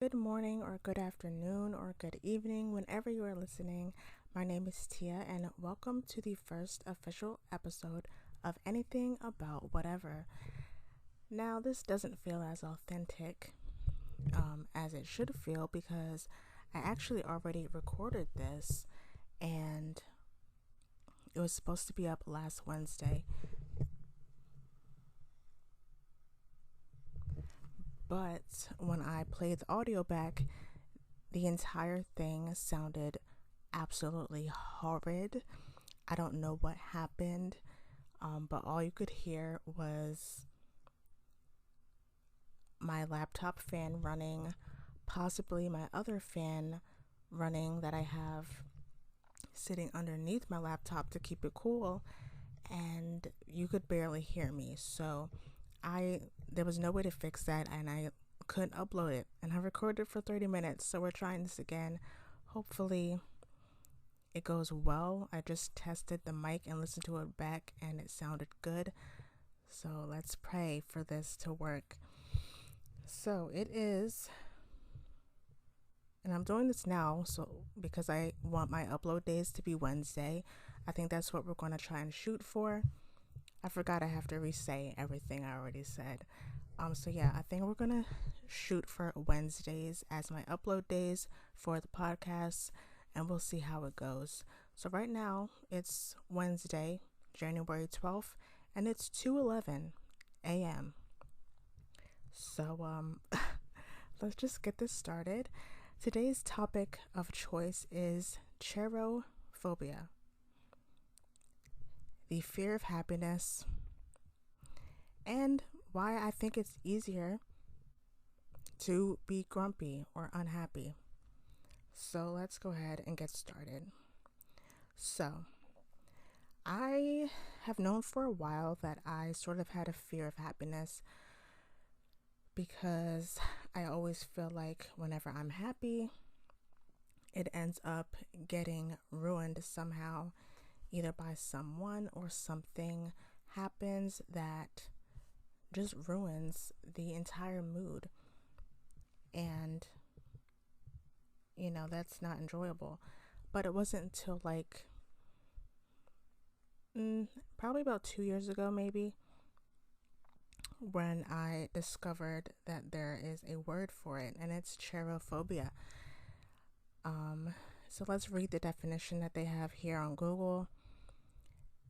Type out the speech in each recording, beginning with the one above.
Good morning, or good afternoon, or good evening, whenever you are listening. My name is Tia, and welcome to the first official episode of Anything About Whatever. Now, this doesn't feel as authentic as it should feel because I actually already recorded this and it was supposed to be up last Wednesday. But when I played the audio back, the entire thing sounded absolutely horrid. I don't know what happened, but all you could hear was my laptop fan running, possibly my other fan running that I have sitting underneath my laptop to keep it cool, and you could barely hear me. So there was no way to fix that, and I couldn't upload it, and I recorded for 30 minutes. So we're trying this again. Hopefully it goes well. I just tested the mic and listened to it back, and it sounded good. So let's pray for this to work. So it is, and I'm doing this now because I want my upload days to be Wednesday. I think that's what we're going to try and shoot for. I forgot I have to re-say everything I already said. So yeah, I think we're going to shoot for Wednesdays as my upload days for the podcast, and we'll see how it goes. So right now it's Wednesday, January 12th, and it's 2:11 a.m. So let's just get this started. Today's topic of choice is cherophobia, the fear of happiness, and why I think it's easier to be grumpy or unhappy. So let's go ahead and get started. So I have known for a while that I sort of had a fear of happiness because I always feel like whenever I'm happy, it ends up getting ruined somehow, either by someone or something happens that just ruins the entire mood. And, that's not enjoyable. But it wasn't until probably about 2 years ago, maybe, when I discovered that there is a word for it, and it's cherophobia. So let's read the definition that they have here on Google.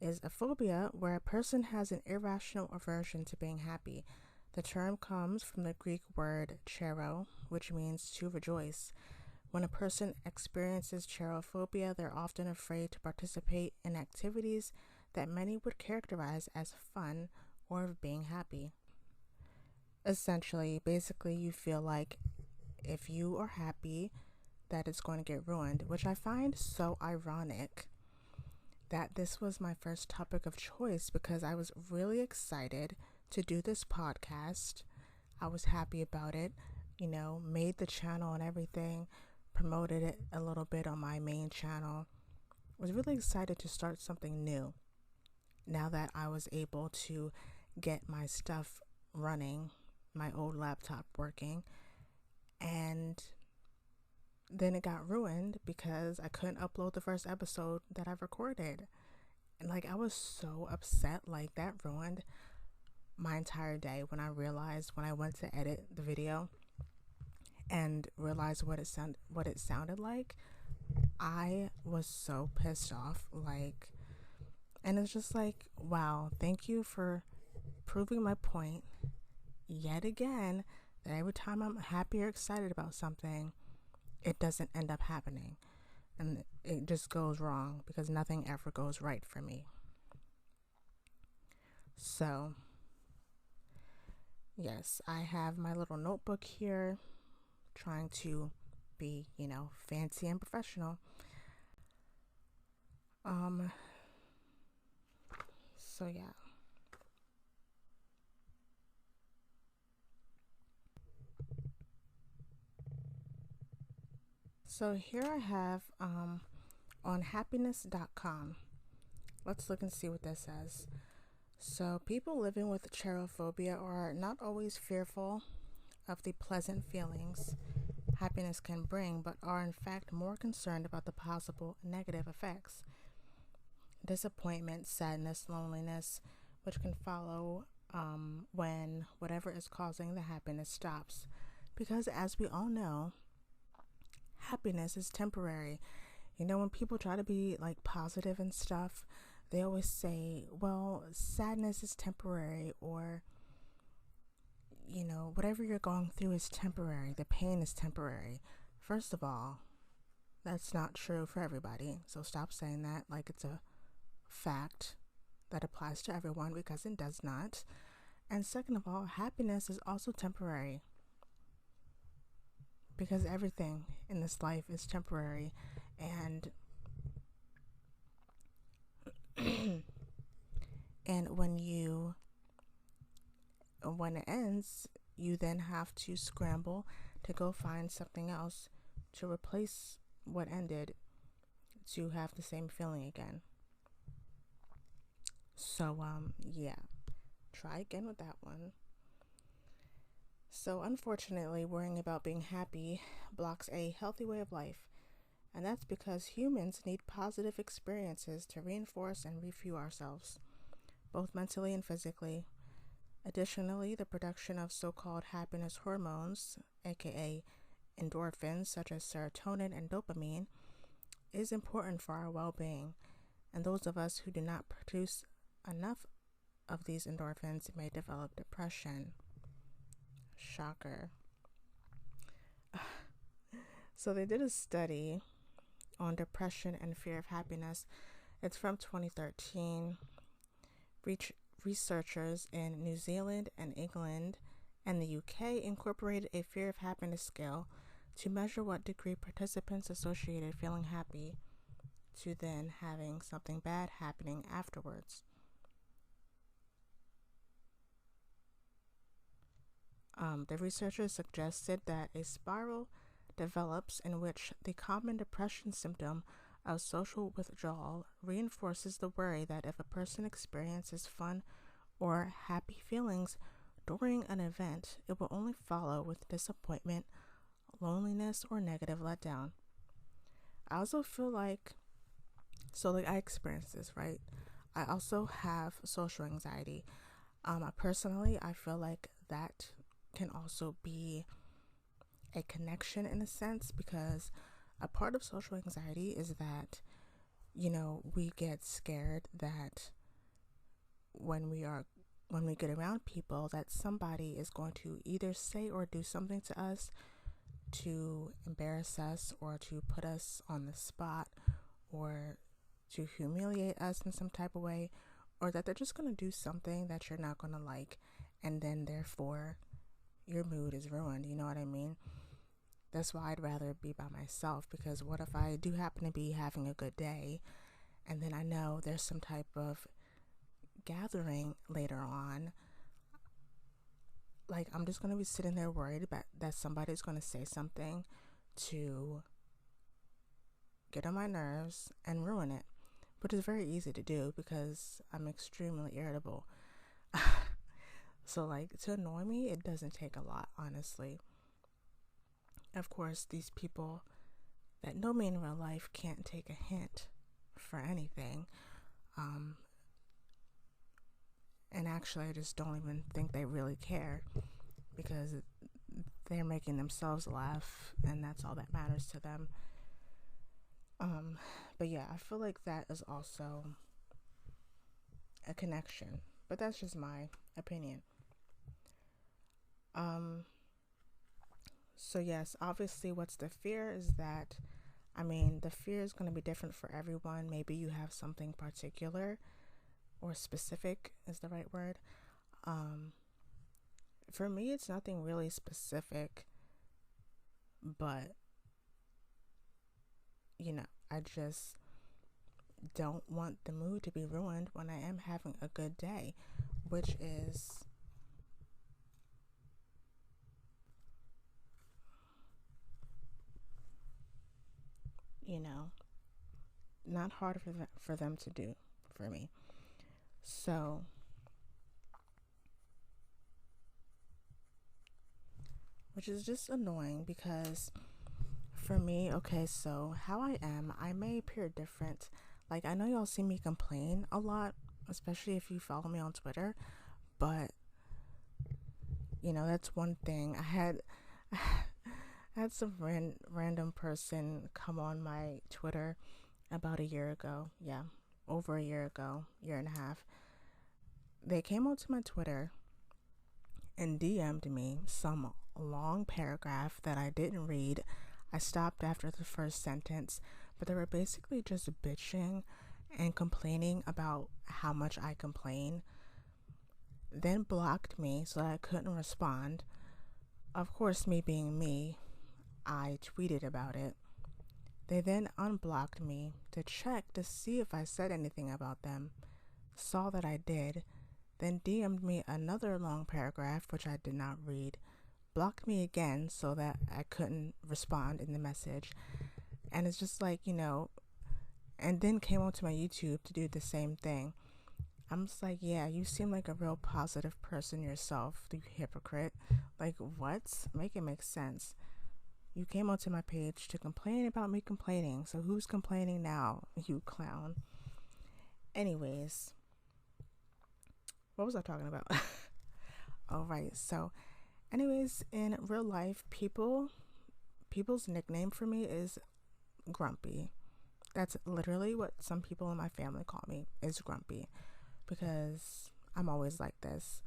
Is a phobia where a person has an irrational aversion to being happy. The term comes from the Greek word chero, which means to rejoice. When a person experiences cherophobia, they're often afraid to participate in activities that many would characterize as fun or being happy. Essentially, basically, you feel like if you are happy, that it's going to get ruined, which I find so ironic that this was my first topic of choice because I was really excited to do this podcast. I was happy about it, made the channel and everything, promoted it a little bit on my main channel. I was really excited to start something new now that I was able to get my stuff running, my old laptop working, and then it got ruined because I couldn't upload the first episode that I recorded. And I was so upset, that ruined my entire day when I went to edit the video and realized what it sounded like. I was so pissed off, and it's just wow, thank you for proving my point yet again, that every time I'm happy or excited about something, it doesn't end up happening, and it just goes wrong because nothing ever goes right for me. So yes, I have my little notebook here, trying to be, fancy and professional. So yeah. So here I have on happiness.com. Let's look and see what that says. So people living with cherophobia are not always fearful of the pleasant feelings happiness can bring, but are in fact more concerned about the possible negative effects. Disappointment, sadness, loneliness, which can follow when whatever is causing the happiness stops. Because as we all know, happiness is temporary. You know, when people try to be like positive and stuff, they always say, well, sadness is temporary, or, you know, whatever you're going through is temporary. The pain is temporary. First of all, that's not true for everybody. So stop saying that like it's a fact that applies to everyone, because it does not. And second of all, happiness is also temporary, because everything in this life is temporary. And and when it ends, you then have to scramble to go find something else to replace what ended, to have the same feeling again. So yeah, try again with that one. So unfortunately, worrying about being happy blocks a healthy way of life. And that's because humans need positive experiences to reinforce and refuel ourselves, both mentally and physically. Additionally, the production of so-called happiness hormones, aka endorphins such as serotonin and dopamine, is important for our well-being. And those of us who do not produce enough of these endorphins may develop depression. Shocker. So they did a study on depression and fear of happiness. It's from 2013. Researchers in New Zealand and England and the UK incorporated a fear of happiness scale to measure what degree participants associated feeling happy to then having something bad happening afterwards. The researchers suggested that a spiral develops in which the common depression symptom of social withdrawal reinforces the worry that if a person experiences fun or happy feelings during an event, it will only follow with disappointment, loneliness, or negative letdown. I also feel like, I experience this, right? I also have social anxiety. Personally, I feel like that can also be a connection in a sense, because a part of social anxiety is that, you know, we get scared that when we get around people, that somebody is going to either say or do something to us to embarrass us, or to put us on the spot, or to humiliate us in some type of way, or that they're just going to do something that you're not going to like, and then therefore your mood is ruined. You know what I mean? That's why I'd rather be by myself, because what if I do happen to be having a good day, and then I know there's some type of gathering later on? Like, I'm just going to be sitting there worried about that somebody's going to say something to get on my nerves and ruin it, which is very easy to do because I'm extremely irritable. So, like, to annoy me, it doesn't take a lot, honestly. Of course, these people that know me in real life can't take a hint for anything. And actually, I just don't even think they really care, because they're making themselves laugh, and that's all that matters to them. But yeah, I feel like that is also a connection, but that's just my opinion. So yes, obviously what's the fear is that, the fear is going to be different for everyone. Maybe you have something particular, or specific is the right word. For me, it's nothing really specific, but, you know, I just don't want the mood to be ruined when I am having a good day, which is, you know, not hard for them to do for me. So, which is just annoying, because for me, okay, so how I am, I may appear different. Like, I know y'all see me complain a lot, especially if you follow me on Twitter, but, that's one thing. I had some random person come on my Twitter about a year ago. Yeah, over a year ago, year and a half. They came onto my Twitter and DM'd me some long paragraph that I didn't read. I stopped after the first sentence, but they were basically just bitching and complaining about how much I complain. Then blocked me so that I couldn't respond. Of course, me being me, I tweeted about it. They then unblocked me to check to see if I said anything about them. Saw that I did. Then DM'd me another long paragraph, which I did not read. Blocked me again so that I couldn't respond in the message. And it's just like, and then came onto my YouTube to do the same thing. I'm just like, yeah, you seem like a real positive person yourself, you hypocrite. Like, what? Make it make sense. You came onto my page to complain about me complaining, so who's complaining now, you clown? Anyways, what was I talking about? All right, so anyways, in real life, people's nickname for me is Grumpy. That's literally what some people in my family call me, is Grumpy, because I'm always like this,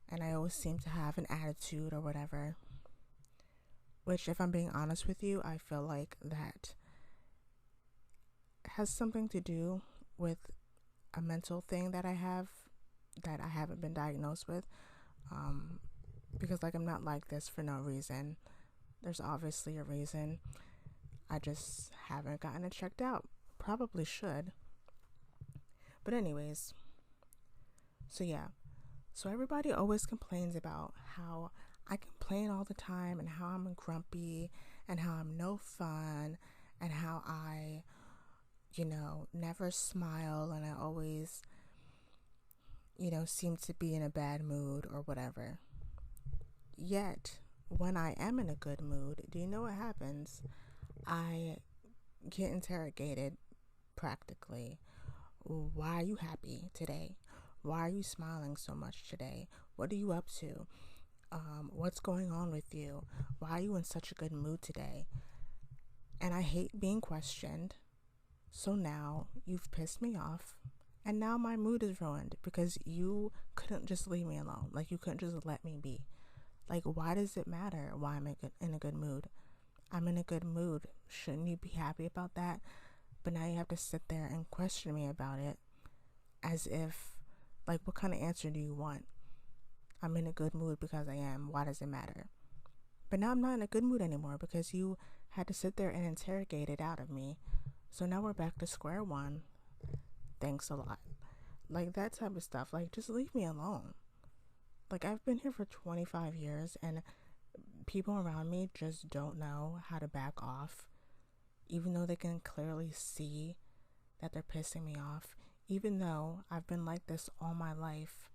and I always seem to have an attitude or whatever, which, if I'm being honest with you, I feel like that has something to do with a mental thing that I have that I haven't been diagnosed with, because I'm not like this for no reason. There's obviously a reason. I just haven't gotten it checked out. Probably should. But anyways, so yeah. So everybody always complains about how I complain all the time and how I'm grumpy and how I'm no fun and how I, never smile and I always, seem to be in a bad mood or whatever. Yet, when I am in a good mood, do you know what happens? I get interrogated practically. Why are you happy today? Why are you smiling so much today? What are you up to? What's going on with you? Why are you in such a good mood today? And I hate being questioned. So now you've pissed me off. And now my mood is ruined because you couldn't just leave me alone. Like, you couldn't just let me be. Like, why does it matter why I'm in a good mood? I'm in a good mood. Shouldn't you be happy about that? But now you have to sit there and question me about it as if, like, what kind of answer do you want? I'm in a good mood because I am. Why does it matter? But now I'm not in a good mood anymore because you had to sit there and interrogate it out of me. So now we're back to square one. Thanks a lot. Like, that type of stuff. Like, just leave me alone. Like, I've been here for 25 years and people around me just don't know how to back off, even though they can clearly see that they're pissing me off, even though I've been like this all my life.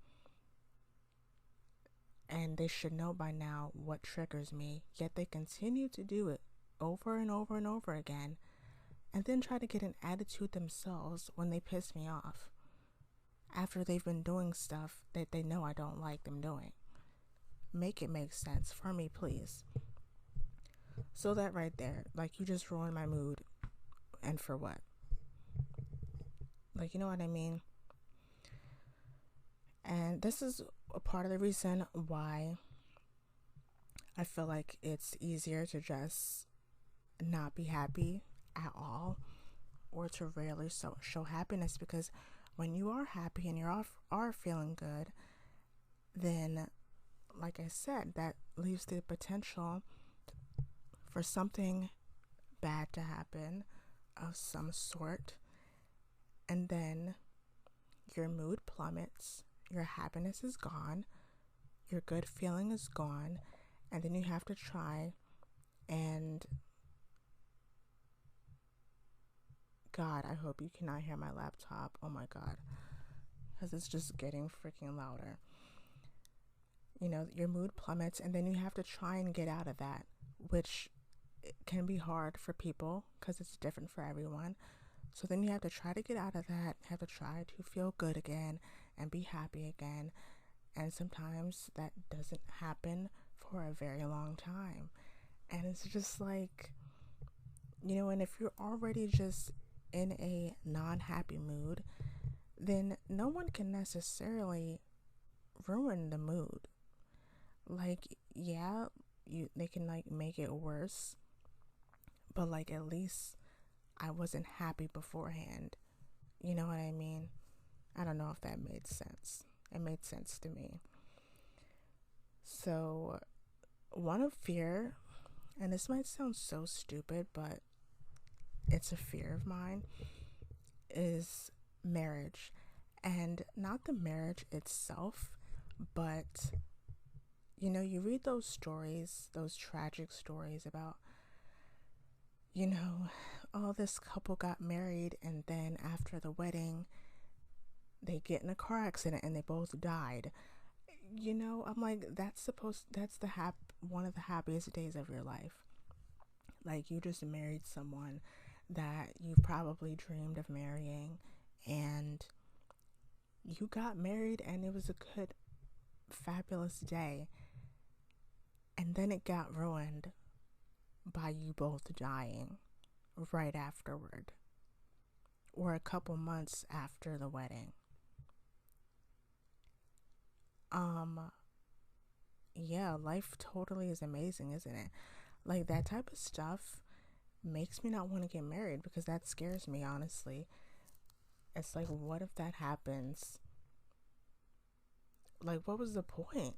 And they should know by now what triggers me, yet they continue to do it over and over and over again, and then try to get an attitude themselves when they piss me off, after they've been doing stuff that they know I don't like them doing. Make it make sense for me, please. So that right there, like, you just ruined my mood, and for what? Like, you know what I mean? And this is a part of the reason why I feel like it's easier to just not be happy at all, or to rarely show happiness, because when you are happy and you are feeling good, then, like I said, that leaves the potential for something bad to happen of some sort, and then your mood plummets, your happiness is gone, your good feeling is gone, and then you have to try and, God, I hope you cannot hear my laptop. Oh my God, because it's just getting freaking louder. Your mood plummets, and then you have to try and get out of that, which it can be hard for people because it's different for everyone. So then you have to try to get out of that, have to try to feel good again and be happy again. And sometimes that doesn't happen for a very long time. And it's just like, and if you're already just in a non-happy mood, then no one can necessarily ruin the mood. Like, yeah, they can like make it worse, but like at least I wasn't happy beforehand. You know what I mean? I don't know if that made sense. It made sense to me. So, one of fear, and this might sound so stupid, but it's a fear of mine, is marriage. And not the marriage itself, but you read those stories, those tragic stories about, oh, this couple got married and then after the wedding, they get in a car accident and they both died. I'm like, that's one of the happiest days of your life. Like, you just married someone that you probably dreamed of marrying, and you got married and it was a good, fabulous day. And then it got ruined by you both dying right afterward, or a couple months after the wedding. Yeah, life totally is amazing, isn't it? Like, that type of stuff makes me not want to get married because that scares me, honestly. It's like, what if that happens? Like, what was the point?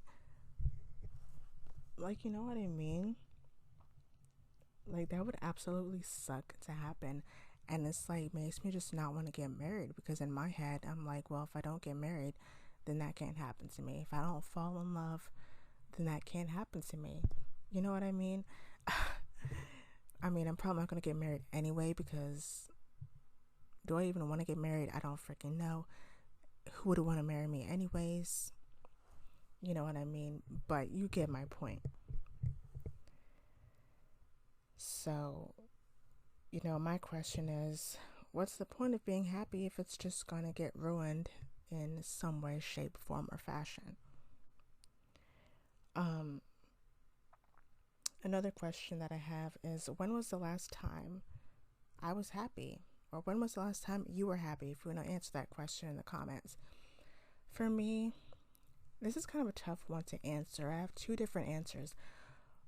Like, you know what I mean? Like, that would absolutely suck to happen. And it's like, makes me just not want to get married because in my head, I'm like, well, if I don't get married, then that can't happen to me. If I don't fall in love, then that can't happen to me. You know what I mean? I mean, I'm probably not going to get married anyway because do I even want to get married? I don't freaking know. Who would want to marry me anyways? You know what I mean? But you get my point. So, my question is, what's the point of being happy if it's just going to get ruined in some way, shape, form, or fashion? Another question that I have is, when was the last time I was happy? Or when was the last time you were happy? If you want to answer that question in the comments. For me, this is kind of a tough one to answer. I have two different answers.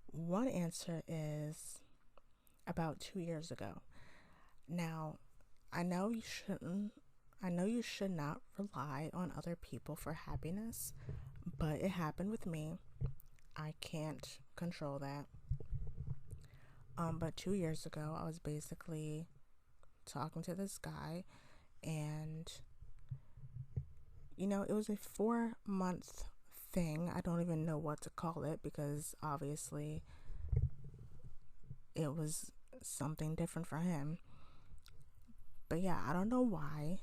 One answer is about 2 years ago. Now, I know you should not rely on other people for happiness, but it happened with me. I can't control that. But 2 years ago, I was basically talking to this guy, and it was a 4-month thing. I don't even know what to call it because obviously it was something different for him. But yeah, I don't know why,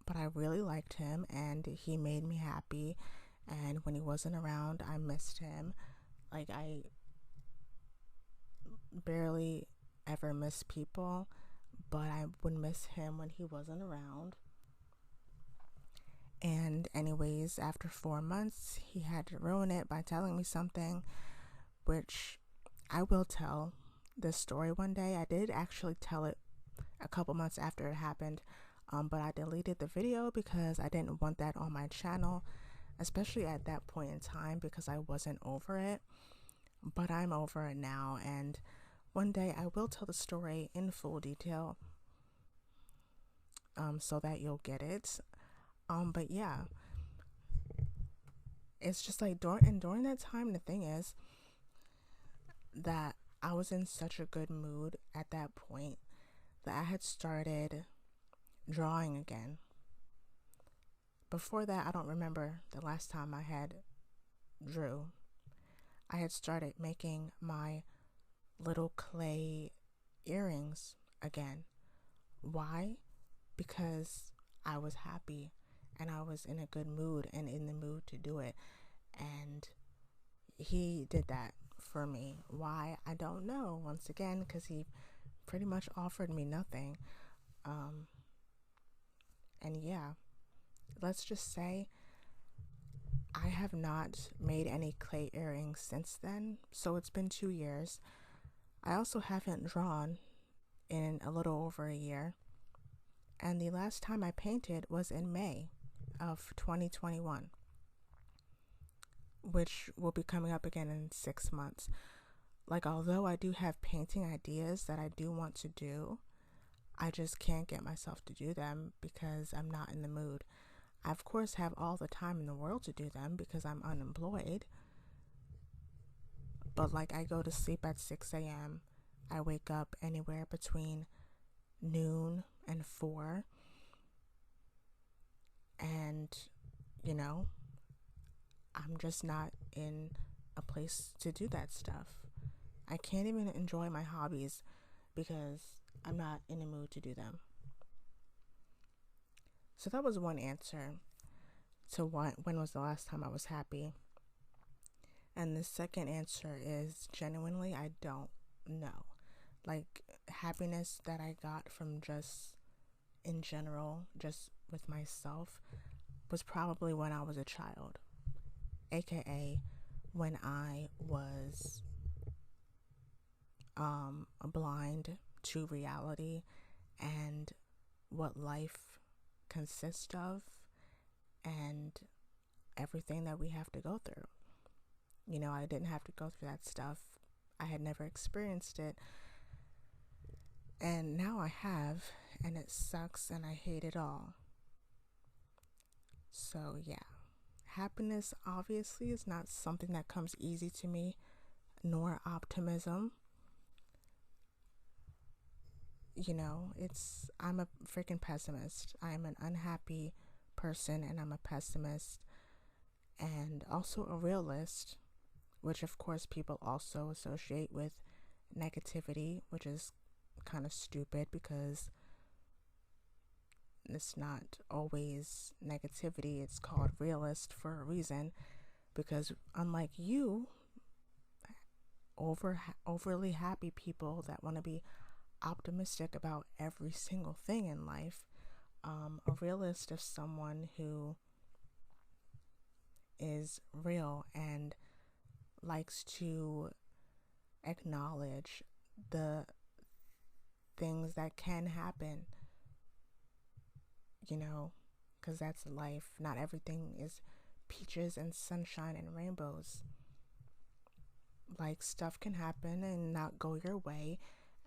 but I really liked him and he made me happy. And when he wasn't around, I missed him. Like, I barely ever miss people, but I would miss him when he wasn't around. And anyways, after 4 months, he had to ruin it by telling me something, which I will tell this story one day. I did actually tell it a couple months after it happened, but I deleted the video because I didn't want that on my channel, especially at that point in time, because I wasn't over it. But I'm over it now, and one day I will tell the story in full detail, so that you'll get it. But yeah, it's just like during that time, the thing is that I was in such a good mood at that point that I had started drawing again. Before that, I don't remember the last time I had drew. I had started making my little clay earrings again. Why? Because I was happy and I was in a good mood and in the mood to do it. And he did that for me. Why? I don't know. Once again, because he pretty much offered me nothing. And yeah, let's just say I have not made any clay earrings since then. So it's been 2 years. I also haven't drawn in a little over a year. And the last time I painted was in May of 2021, which will be coming up again in 6 months. Like, although I do have painting ideas that I do want to do, I just can't get myself to do them because I'm not in the mood. I, of course, have all the time in the world to do them because I'm unemployed. But, like, I go to sleep at 6 a.m. I wake up anywhere between noon and 4. And, you know, I'm just not in a place to do that stuff. I can't even enjoy my hobbies because I'm not in a mood to do them. So that was one answer to when was the last time I was happy. And the second answer is genuinely, I don't know. Like, happiness that I got from just in general, just with myself, was probably when I was a child, aka when I was blind to reality and what life consists of and everything that we have to go through. You know, I didn't have to go through that stuff. I had never experienced it. And now I have, and it sucks and I hate it all. So yeah, happiness obviously is not something that comes easy to me, nor optimism. You know, I'm a freaking pessimist. I'm an unhappy person and I'm a pessimist and also a realist, which of course people also associate with negativity, which is kind of stupid because it's not always negativity. It's called realist for a reason, because unlike you, overly happy people that want to be optimistic about every single thing in life, a realist is someone who is real and likes to acknowledge the things that can happen, you know, because that's life. Not everything is peaches and sunshine and rainbows. Like, stuff can happen and not go your way,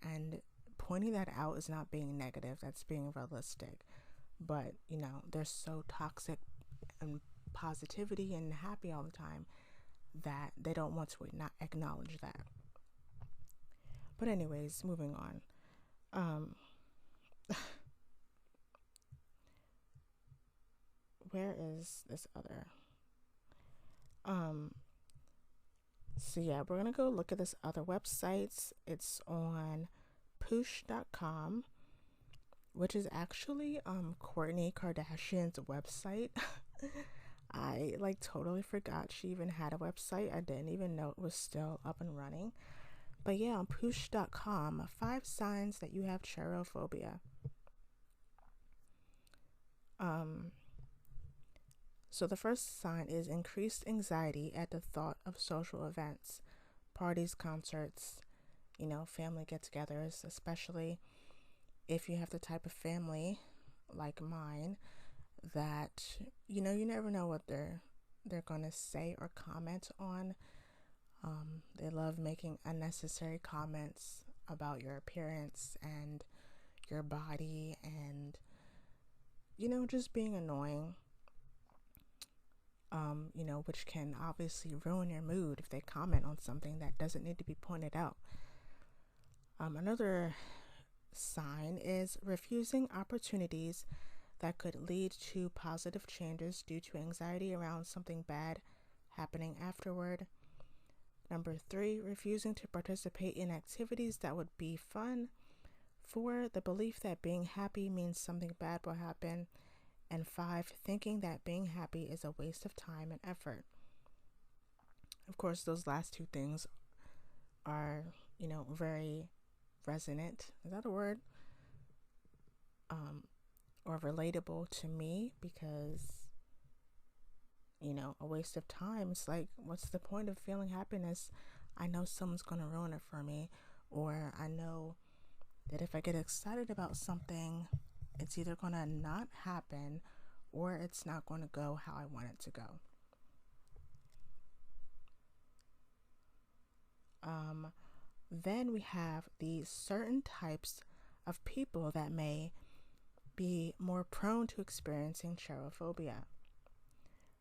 and pointing that out is not being negative, that's being realistic. But, you know, they're so toxic and positivity and happy all the time that they don't want to not acknowledge that. But anyways, moving on. Where is this other? So yeah, we're gonna go look at this other website. It's on poosh.com, which is actually Kourtney Kardashian's website. I totally forgot she even had a website. I didn't even know it was still up and running. But yeah, on poosh.com, 5 signs that you have cherophobia. So the first sign is increased anxiety at the thought of social events, parties, concerts, you know, family get-togethers, especially if you have the type of family like mine that, you know, you never know what they're going to say or comment on. They love making unnecessary comments about your appearance and your body and, you know, just being annoying. You know, which can obviously ruin your mood if they comment on something that doesn't need to be pointed out. Another sign is refusing opportunities that could lead to positive changes due to anxiety around something bad happening afterward. Number 3, refusing to participate in activities that would be fun. 4, the belief that being happy means something bad will happen. And 5, thinking that being happy is a waste of time and effort. Of course, those last 2 things are, very resonant. Is that a word? Or relatable to me, because, a waste of time. It's like, what's the point of feeling happiness? I know someone's going to ruin it for me, or I know that if I get excited about something, it's either going to not happen or it's not going to go how I want it to go. Then we have the certain types of people that may be more prone to experiencing cherophobia.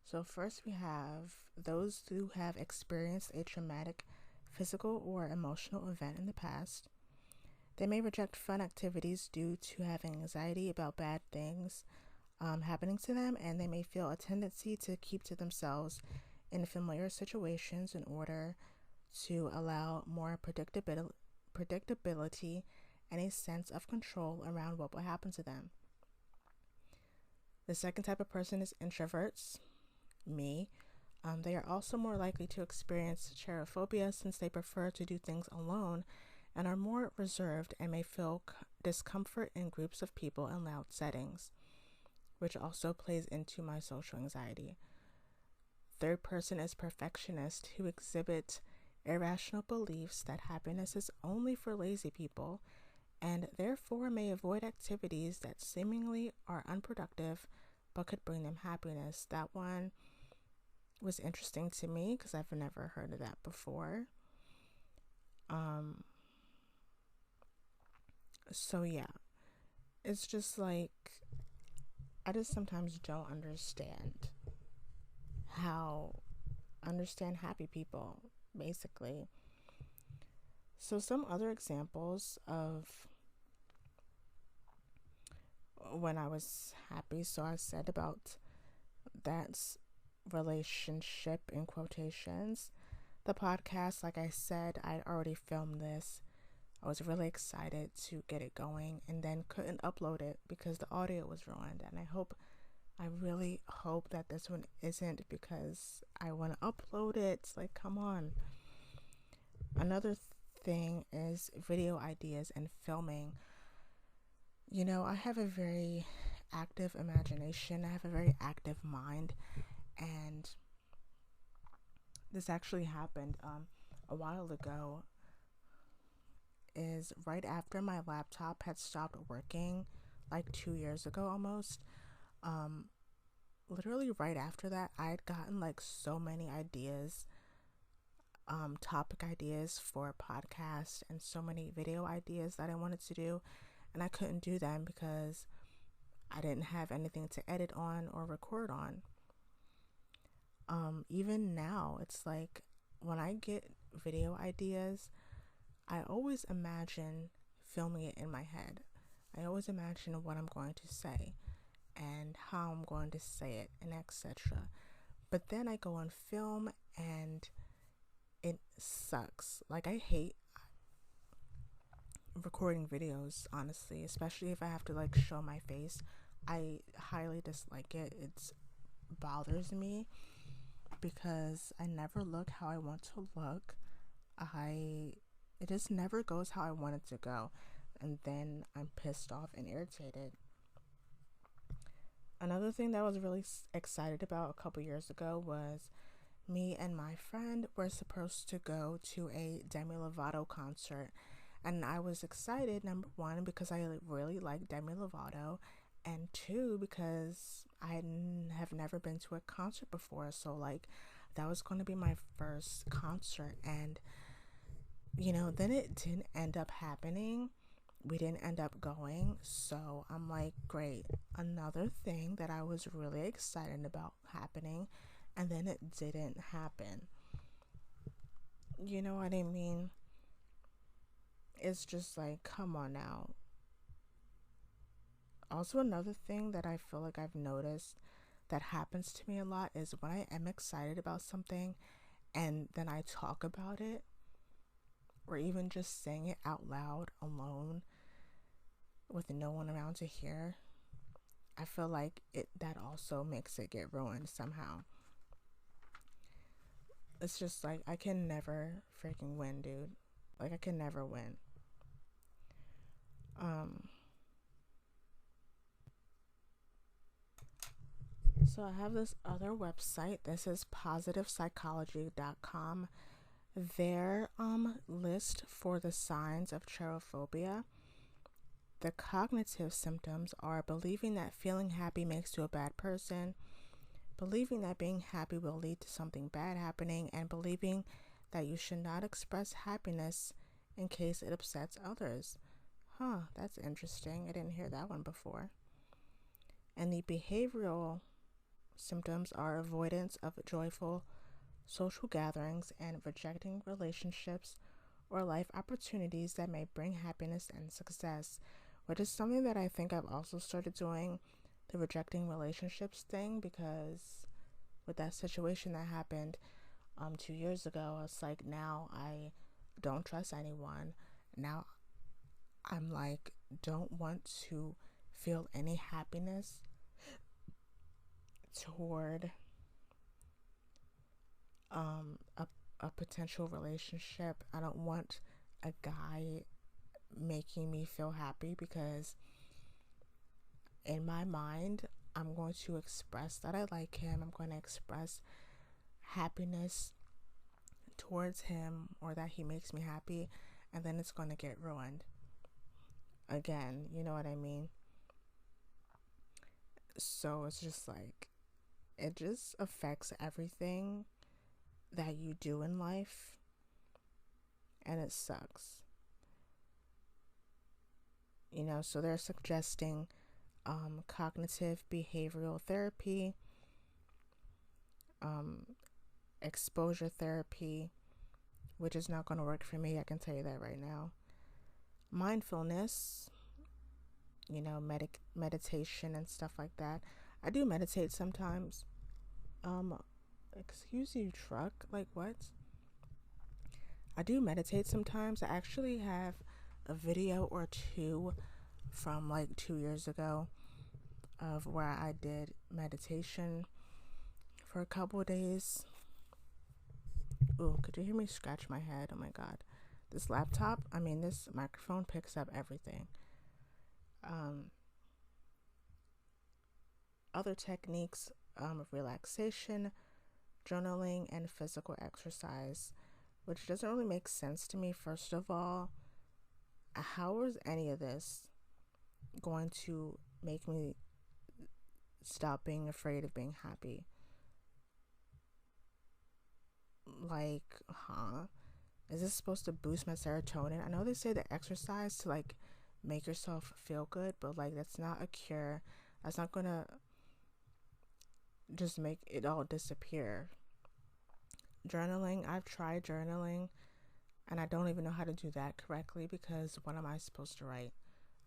So first we have those who have experienced a traumatic physical or emotional event in the past. They may reject fun activities due to having anxiety about bad things happening to them, and they may feel a tendency to keep to themselves in familiar situations in order to allow more predictability and a sense of control around what will happen to them. The second type of person is introverts, me. They are also more likely to experience cherophobia since they prefer to do things alone and are more reserved and may feel discomfort in groups of people in loud settings, which also plays into my social anxiety. Third person is perfectionist, who exhibit irrational beliefs that happiness is only for lazy people and therefore may avoid activities that seemingly are unproductive but could bring them happiness. That one was interesting to me because I've never heard of that before. So yeah, it's just like, I just sometimes don't understand happy people, basically. So some other examples of when I was happy. So I said about that relationship in quotations. The podcast, like I said, I'd already filmed this. I was really excited to get it going and then couldn't upload it because the audio was ruined. And I really hope that this one isn't, because I want to upload it. It's like, come on. Another thing is video ideas and filming. I have a very active imagination. I have a very active mind. And this actually happened a while ago. Is right after my laptop had stopped working, like 2 years ago almost. Literally right after that, I had gotten like so many ideas, topic ideas for a podcast, and so many video ideas that I wanted to do, and I couldn't do them because I didn't have anything to edit on or record on. Even now, it's like when I get video ideas, I always imagine filming it in my head. I always imagine what I'm going to say and how I'm going to say it and etc. But then I go on film and it sucks. Like, I hate recording videos, honestly, especially if I have to like show my face. I highly dislike it. It bothers me because I never look how I want to look. It just never goes how I want it to go, and then I'm pissed off and irritated. Another thing that I was really excited about a couple years ago was me and my friend were supposed to go to a Demi Lovato concert, and I was excited, number one, because I really like Demi Lovato, and two, because I have never been to a concert before. So like, that was going to be my first concert, and then it didn't end up happening. We didn't end up going. So I'm like, great, another thing that I was really excited about happening, and then it didn't happen. You know what I mean? It's just like, come on now. Also, another thing that I feel like I've noticed that happens to me a lot is when I am excited about something and then I talk about it, or even just saying it out loud alone with no one around to hear, I feel like that also makes it get ruined somehow. It's just like, I can never freaking win, dude. Like, I can never win. So I have this other website. This is positivepsychology.com. Their list for the signs of cherophobia. The cognitive symptoms are believing that feeling happy makes you a bad person, believing that being happy will lead to something bad happening, and believing that you should not express happiness in case it upsets others. That's interesting. I didn't hear that one before. And the behavioral symptoms are avoidance of joyful social gatherings and rejecting relationships or life opportunities that may bring happiness and success, which is something that I think I've also started doing, the rejecting relationships thing, because with that situation that happened 2 years ago, it's like now I don't trust anyone. Now I'm like, don't want to feel any happiness toward a potential relationship. I don't want a guy making me feel happy, because in my mind I'm going to express that I like him. I'm going to express happiness towards him, or that he makes me happy, and then it's going to get ruined again. You know what I mean? So it's just like, it just affects everything that you do in life, and it sucks. So they're suggesting cognitive behavioral therapy, exposure therapy, which is not going to work for me. I can tell you that right now. Mindfulness, meditation and stuff like that. I do meditate sometimes. Excuse you, truck. Like, what? I do meditate sometimes. I actually have a video or two from like 2 years ago of where I did meditation for a couple of days. Ooh, could you hear me scratch my head? Oh my god. This microphone picks up everything. Other techniques of relaxation, journaling, and physical exercise, which doesn't really make sense to me. First of all, how is any of this going to make me stop being afraid of being happy? Like, is this supposed to boost my serotonin? I know they say that exercise to like make yourself feel good, but like, that's not a cure. That's not gonna just make it all disappear. Journaling, I've tried journaling, and I don't even know how to do that correctly, because what am I supposed to write?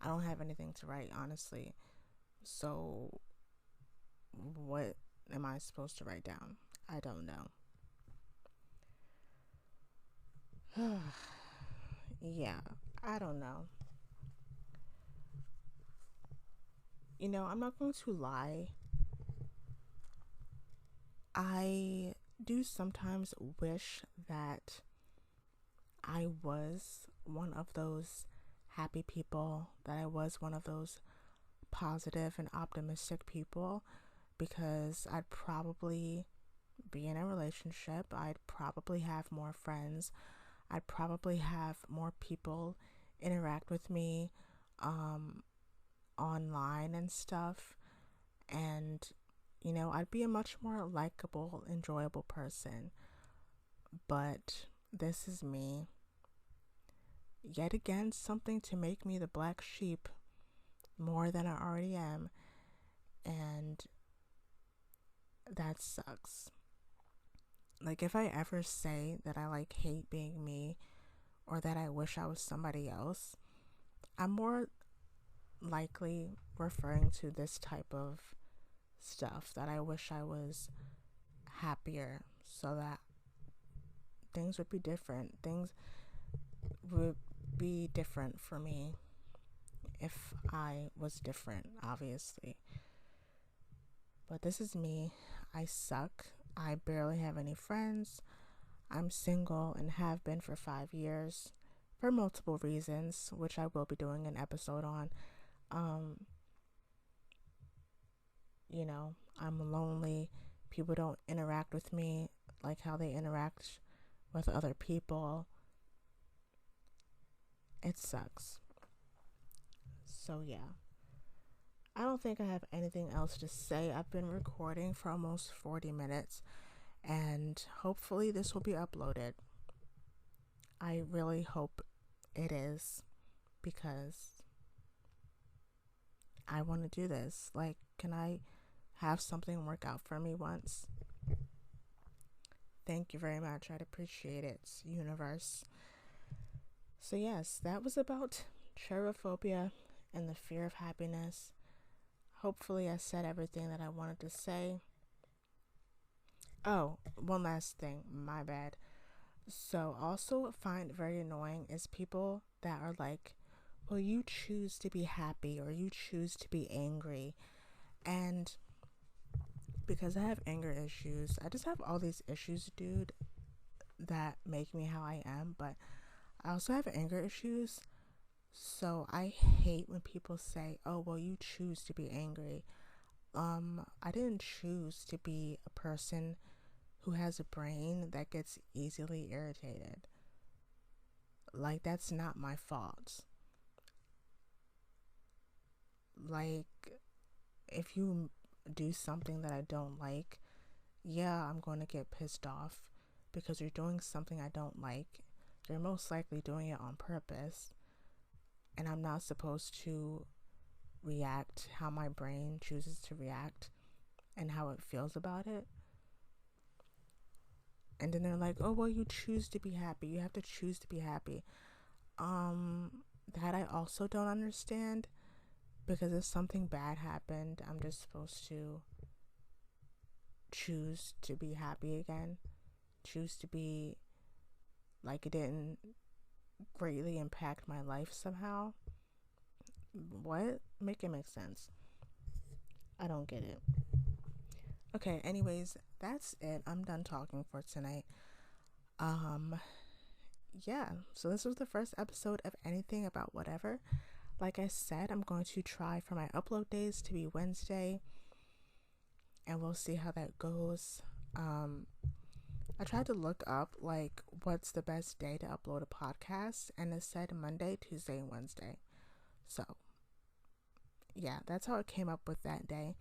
I don't have anything to write, honestly. So what am I supposed to write down? I don't know. Yeah, I don't know. I'm not going to lie. I do sometimes wish that I was one of those happy people, that I was one of those positive and optimistic people, because I'd probably be in a relationship. I'd probably have more friends. I'd probably have more people interact with me online and stuff. And, I'd be a much more likable, enjoyable person. But this is me. Yet again, something to make me the black sheep more than I already am. And that sucks. Like, if I ever say that I like hate being me, or that I wish I was somebody else, I'm more likely referring to this type of stuff, that I wish I was happier, so that things would be different. Things would be different for me if I was different, obviously. But this is me. I suck. I barely have any friends. I'm single and have been for 5 years. for multiple reasons, which I will be doing an episode on. You know, I'm lonely. People don't interact with me like how they interact with other people. It sucks. So, yeah. I don't think I have anything else to say. I've been recording for almost 40 minutes, and hopefully this will be uploaded. I really hope it is, because I want to do this. Like, can I have something work out for me once? Thank you very much. I'd appreciate it, universe. So yes, that was about cherophobia and the fear of happiness. Hopefully I said everything that I wanted to say. Oh, one last thing, my bad. So also find very annoying is people that are like, well, you choose to be happy or you choose to be angry. And because I have anger issues, I just have all these issues, dude, that make me how I am. But I also have anger issues. So I hate when people say, oh, well, you choose to be angry. I didn't choose to be a person who has a brain that gets easily irritated. Like, that's not my fault. Like, if you do something that I don't like, yeah, I'm going to get pissed off because you're doing something I don't like. You're most likely doing it on purpose. And I'm not supposed to react how my brain chooses to react and how it feels about it. And then they're like, oh, well, you choose to be happy. You have to choose to be happy. That I also don't understand, because if something bad happened, I'm just supposed to choose to be happy again. Choose to be like it didn't greatly impact my life somehow. What? Make it make sense. I don't get it. Okay, anyways, that's it. I'm done talking for tonight. Yeah, so this was the first episode of Anything About Whatever. Like I said, I'm going to try for my upload days to be Wednesday, and we'll see how that goes. I tried to look up like what's the best day to upload a podcast, and it said Monday, Tuesday, and Wednesday. So yeah, that's how it came up with that day.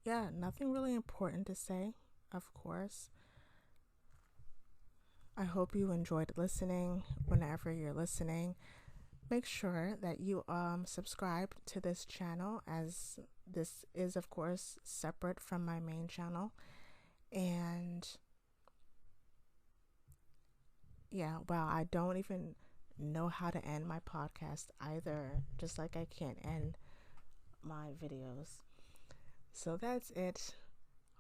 Yeah, nothing really important to say, of course. I hope you enjoyed listening. Whenever you're listening, make sure that you subscribe to this channel, as this is of course separate from my main channel. And yeah, well, I don't even know how to end my podcast either, just like I can't end my videos. So that's it.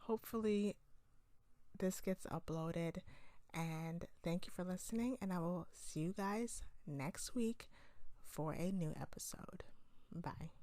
Hopefully this gets uploaded, and thank you for listening, and I will see you guys next week for a new episode. Bye.